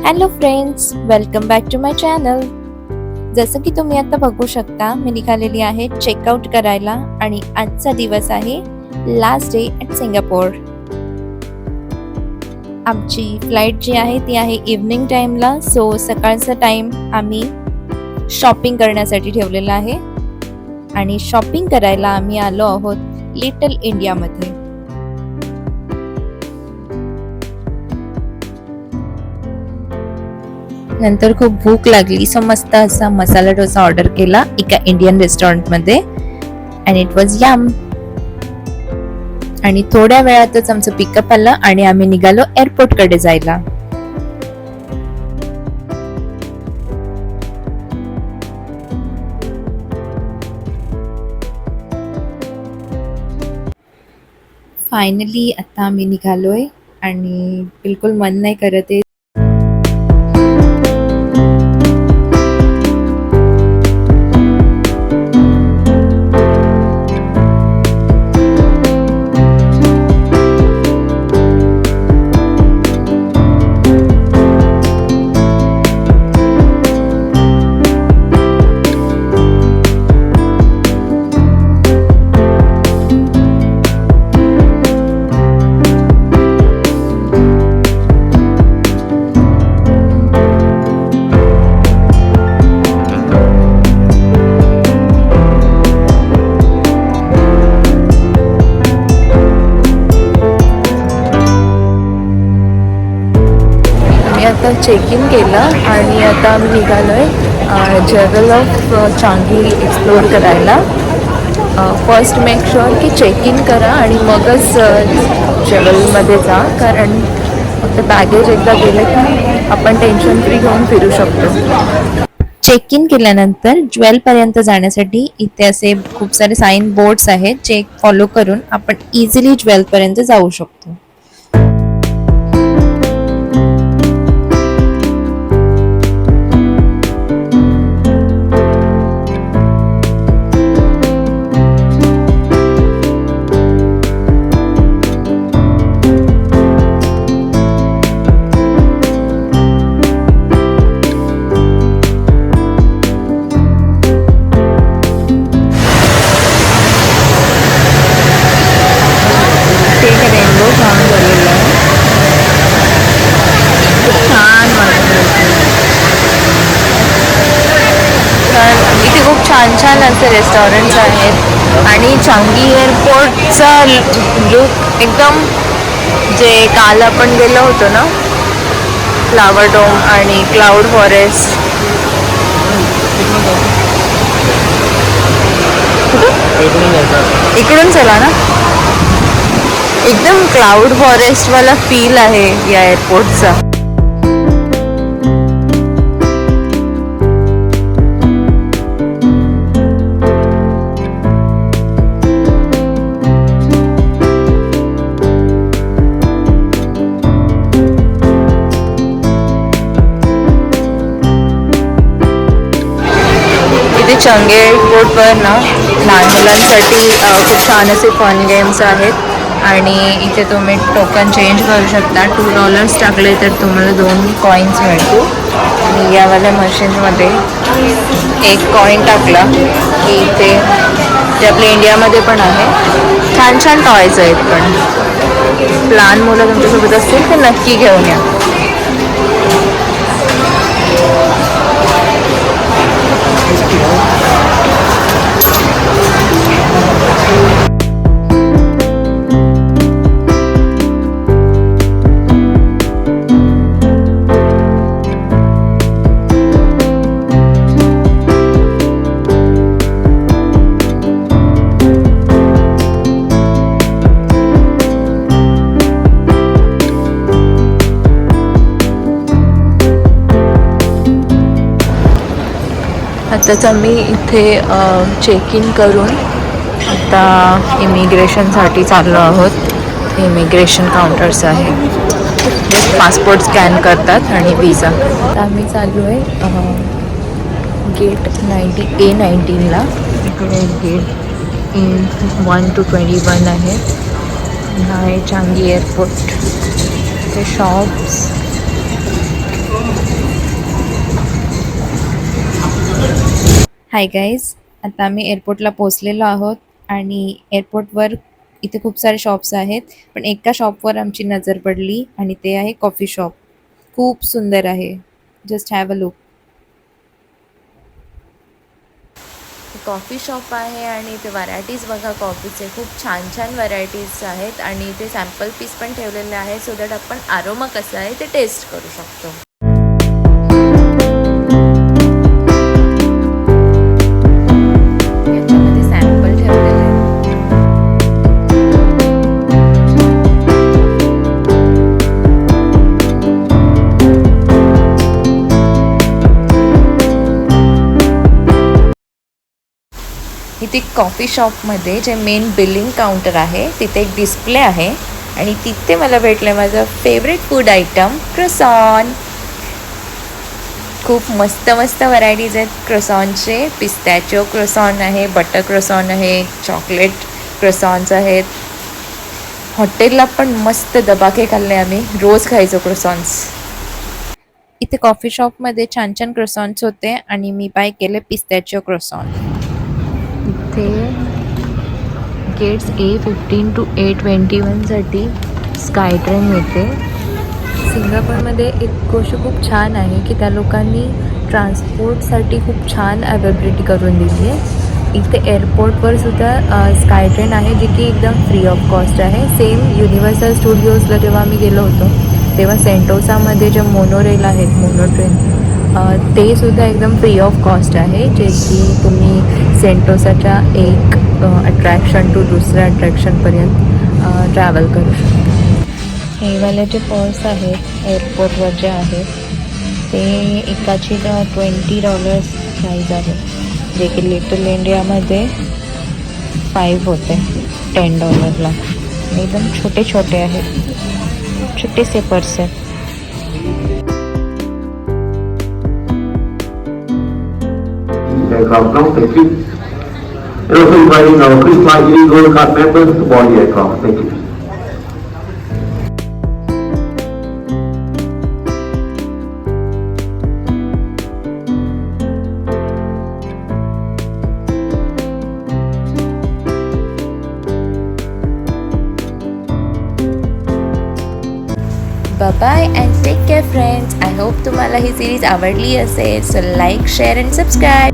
Hello friends, welcome back to my channel. जसं की तुम्ही आता बघू शकता, मी निघालेली आहे चेकआउट करायला आणि आजचा दिवस आहे लास्ट डे ॲट सिंगापोर. आमची फ्लाईट जी आहे ती आहे इव्हनिंग टाईमला, सो सकाळचा टाईम आम्ही शॉपिंग करण्यासाठी ठेवलेला आहे आणि शॉपिंग करायला आम्ही आलो आहोत लिटल इंडियामध्ये. नंतर खूप भूक लागली, सो मस्त असा मसाला डोसा ऑर्डर केला एका इंडियन रेस्टॉरंटमध्ये अँड इट वॉज यम. आणि थोड्या वेळातच आमचं पिकअप आलं आणि आम्ही निघालो एअरपोर्टकडे जायला. फायनली आता आम्ही निघालोय आणि बिलकुल मन नाही करत आहे. आता चेक इन केलं आणि आता आम्ही निघालोय जंगल ऑफ चांगी एक्सप्लोअर करायला. फर्स्ट मेक शुअर की चेक इन करा आणि मगच जंगलमध्ये जा, कारण फक्त बॅगेज एकदा गेलं की आपण टेन्शन फ्री घेऊन फिरू शकतो. चेक इन केल्यानंतर ज्वेलपर्यंत जाण्यासाठी इथे असे खूप सारे साईन बोर्ड्स आहेत जे फॉलो करून आपण इझिली ज्वेलपर्यंत जाऊ शकतो. छान छान असे रेस्टॉरंट्स आहेत आणि चांगी एअरपोर्टचा लुक एकदम, जे काल आपण गेलो होतो ना फ्लावर डोम आणि क्लाउड फॉरेस्ट, इकडून चला ना, एकदम क्लाउड फॉरेस्ट वाला फील आहे या एअरपोर्टचा. चांगी एअरपोर्टवर ना लहान मुलांसाठी खूप छान असे फन गेम्स आहेत आणि इथे तुम्ही टोकन चेंज करू शकता. $2 टाकले तर तुम्हाला 2 कॉईन्स मिळतील. आणि यावाल्या मशीनमध्ये एक कॉईन टाकला की इथे ते आपल्या इंडियामध्ये पण आहे. छान छान टॉयज आहेत, पण लहान मुलं तुमच्यासोबत असतील तर नक्की घेऊन या. आताच आम्ही इथे चेक इन करून आता इमिग्रेशनसाठी चाललो आहोत. इमिग्रेशन काउंटर्स आहे, जस्ट पासपोर्ट स्कॅन करतात आणि विजा. आता आम्ही चाललो आहे गेट A19ला. इकडे गेट 1 to 21 आहे. हा आहे चांगी एअरपोर्ट. ते शॉप्स हाय गाईज, आता आम्ही एअरपोर्टला पोहोचलेलो आहोत आणि एअरपोर्टवर इथे खूप सारे शॉप्स आहेत, पण एका शॉपवर आमची नजर पडली आणि ते आहे कॉफी शॉप. खूप सुंदर आहे. Just have a look. Coffee shop आहे आणि इथे व्हरायटीज बघा कॉफीचे. खूप छान छान व्हरायटीज आहेत आणि इथे सॅम्पल पीस पण ठेवलेले आहे सो दॅट आपण आरोमा कसं आहे ते टेस्ट करू शकतो. याच्यामध्ये सॅम्पल ठेवलेले आहेत. इथे कॉफी शॉपमध्ये जे मेन बिलिंग काउंटर आहे तिथे एक डिस्प्ले आहे आणि तिथे मला भेटलं माझं फेवरेट फूड आयटम क्रॉसॉन. खूप मस्त मस्त व्हरायटीज आहेत क्रॉसॉनचे. पिस्टॅचिओ क्रॉसॉन आहे, बटर क्रॉसॉन आहे, चॉकलेट क्रॉसॉन्स आहेत. हॉटेलला पण मस्त दबाके खाल्ले आम्ही. रोज खायचो क्रॉसॉन्स. इथे कॉफी शॉपमध्ये छान छान क्रॉसॉन्स होते आणि मी बाय केले पिस्टॅचिओ क्रॉसॉन. इथे गेट्स A15 to A21साठी स्काय ट्रेन मिळते. सिंगापूरमध्ये एक गोष्ट खूप छान आहे की त्या लोकांनी ट्रान्सपोर्टसाठी खूप छान अवेलेबिलिटी करून दिली आहे. इथे एअरपोर्टवर सुद्धा स्काय ट्रेन आहे जी की एकदम फ्री ऑफ कॉस्ट आहे. सेम युनिव्हर्सल स्टुडिओजला जेव्हा आम्ही गेलो होतो तेव्हा सेंटोसामध्ये जे मोनोरेल आहेत, मोनो ट्रेन, ते सुद्धा एकदम फ्री ऑफ कॉस्ट आहे, जे की तुम्ही सेंटोसाच्या एक अट्रॅक्शन टू दुसऱ्या अट्रॅक्शनपर्यंत ट्रॅव्हल करू शकता. हे वाले जे पर्स आहेत एअरपोर्टवर जे आहेत ते एकाची $20 प्राईज आहे, जे की लिटल इंडियामध्ये 5 होते $10ला. एकदम छोटे छोटे आहेत, छोटेसे पर्स आहेत. Aircraft now, thank you. And also inviting our Christmas Gold Card members to board the aircraft. Thank you. Bye and take care friends. I hope तुम्हाला ही सिरीज आवडली असेल. So like, share and subscribe.